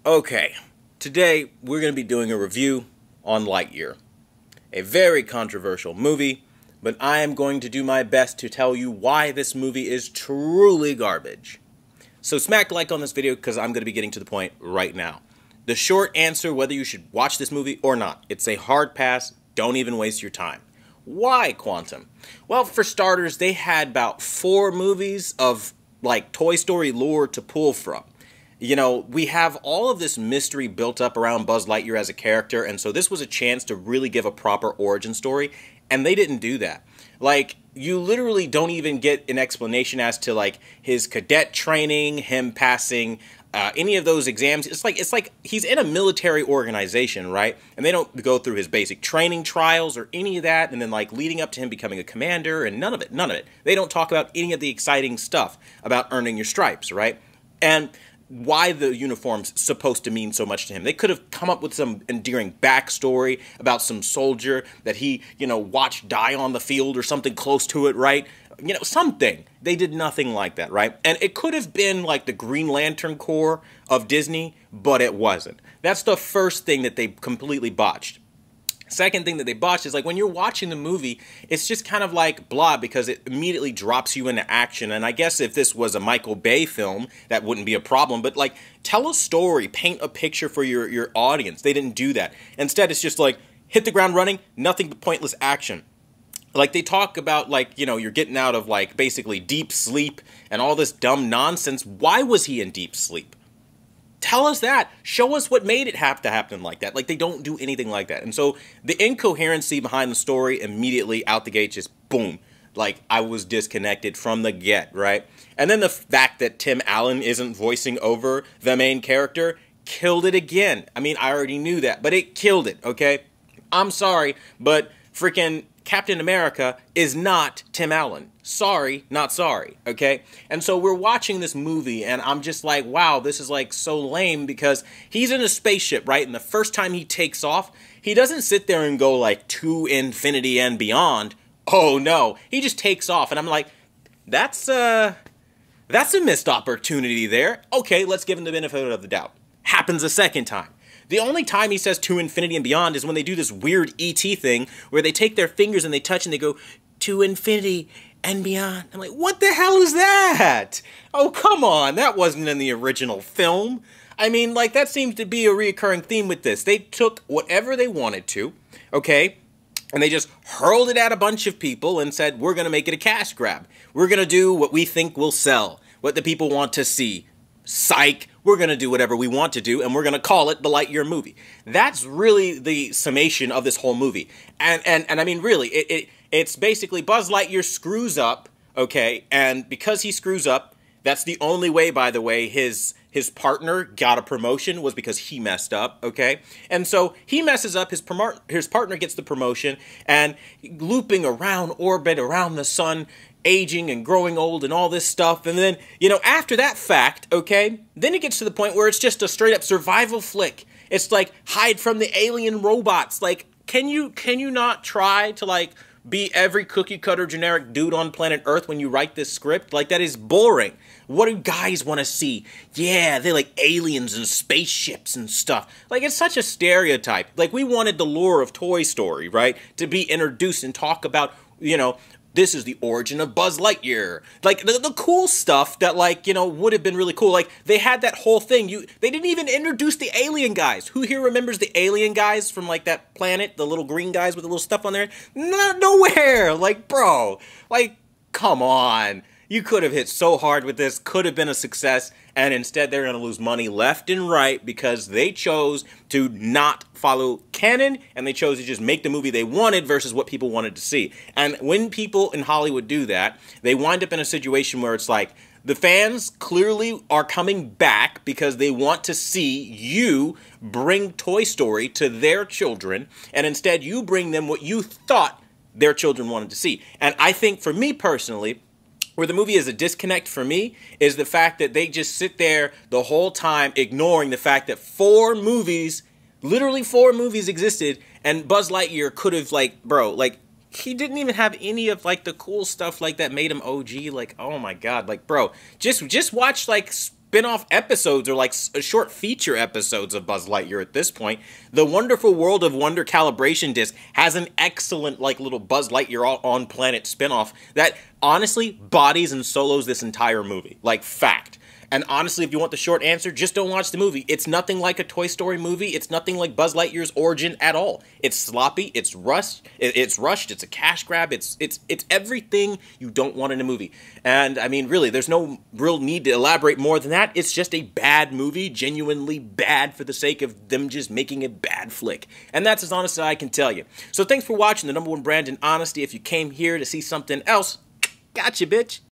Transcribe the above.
Okay, today we're going to be doing a review on Lightyear. A very controversial movie, but I am going to do my best to tell you why this movie is truly garbage. So smack like on this video because I'm going to be getting to the point right now. The short answer whether you should watch this movie or not, it's a hard pass, don't even waste your time. Why Quantum? Well, for starters, they had about 4 movies of like Toy Story lore to pull from. You know, we have all of this mystery built up around Buzz Lightyear as a character, and so this was a chance to really give a proper origin story, and they didn't do that. Like, you literally don't even get an explanation as to, like, his cadet training, him passing any of those exams. It's like he's in a military organization, right? And they don't go through his basic training trials or any of that, and then, like, leading up to him becoming a commander, and none of it. They don't talk about any of the exciting stuff about earning your stripes, right? And why the uniform's supposed to mean so much to him. They could have come up with some endearing backstory about some soldier that he, watched die on the field or something close to it, right? Something. They did nothing like that, right? And it could have been like the Green Lantern Corps of Disney, but it wasn't. That's the first thing that they completely botched. Second thing that they botched is, like, when you're watching the movie, it's just kind of like blah because it immediately drops you into action. And I guess if this was a Michael Bay film, that wouldn't be a problem. But, like, tell a story, paint a picture for your audience. They didn't do that. Instead, it's just like, hit the ground running, nothing but pointless action. Like, they talk about, like, you're getting out of, like, basically deep sleep and all this dumb nonsense. Why was he in deep sleep? Tell us that. Show us what made it have to happen like that. Like, they don't do anything like that. And so the incoherency behind the story immediately out the gate, just boom. Like, I was disconnected from the get, right? And then the fact that Tim Allen isn't voicing over the main character killed it again. I mean, I already knew that, but it killed it, okay? I'm sorry, but freaking Captain America is not Tim Allen. Sorry, not sorry, okay? And so we're watching this movie, and I'm just like, wow, this is, like, so lame because he's in a spaceship, right? And the first time he takes off, he doesn't sit there and go, like, to infinity and beyond. Oh, no. He just takes off, and I'm like, that's a missed opportunity there. Okay, let's give him the benefit of the doubt. Happens a second time. The only time he says to infinity and beyond is when they do this weird E.T. thing where they take their fingers and they touch and they go, to infinity and beyond. I'm like, what the hell is that? Oh, come on. That wasn't in the original film. I mean, like, that seems to be a reoccurring theme with this. They took whatever they wanted to, okay, and they just hurled it at a bunch of people and said, we're going to make it a cash grab. We're going to do what we think will sell, what the people want to see. Psych, we're going to do whatever we want to do, and we're going to call it the Lightyear movie. That's really the summation of this whole movie. And I mean, really, it's basically Buzz Lightyear screws up, okay, and because he screws up, that's the only way, by the way, his partner got a promotion was because he messed up, okay? And so he messes up, his partner gets the promotion, and looping around orbit, around the sun, aging and growing old and all this stuff, and then, after that fact, okay, then it gets to the point where it's just a straight-up survival flick. It's like, hide from the alien robots. Like, can you not try to, like, be every cookie-cutter generic dude on planet Earth when you write this script? Like, that is boring. What do guys want to see? Yeah, they like aliens and spaceships and stuff. Like, it's such a stereotype. Like, we wanted the lore of Toy Story, right, to be introduced and talk about, this is the origin of Buzz Lightyear. Like, the cool stuff that, like, would have been really cool. Like, they had that whole thing. They didn't even introduce the alien guys. Who here remembers the alien guys from, like, that planet? The little green guys with the little stuff on there? Nowhere! Like, bro. Like, come on. You could have hit so hard with this, could have been a success, and instead they're going to lose money left and right because they chose to not follow canon, and they chose to just make the movie they wanted versus what people wanted to see. And when people in Hollywood do that, they wind up in a situation where it's like, the fans clearly are coming back because they want to see you bring Toy Story to their children, and instead you bring them what you thought their children wanted to see. And I think, for me personally, where the movie is a disconnect for me is the fact that they just sit there the whole time ignoring the fact that 4 movies, literally 4 movies existed, and Buzz Lightyear could have, like, bro, like, he didn't even have any of, like, the cool stuff, like, that made him OG. Like, oh my god, like, bro, just watch, like, spin-off episodes or like short feature episodes of Buzz Lightyear at this point. The Wonderful World of Wonder calibration disc has an excellent like little Buzz Lightyear on planet spin-off that honestly bodies and solos this entire movie. Like, fact. And honestly, if you want the short answer, just don't watch the movie. It's nothing like a Toy Story movie. It's nothing like Buzz Lightyear's origin at all. It's sloppy. It's rushed. It's a cash grab. It's everything you don't want in a movie. And I mean, really, there's no real need to elaborate more than that. It's just a bad movie, genuinely bad for the sake of them just making a bad flick. And that's as honest as I can tell you. So thanks for watching the #1 brand in honesty. If you came here to see something else, gotcha, bitch.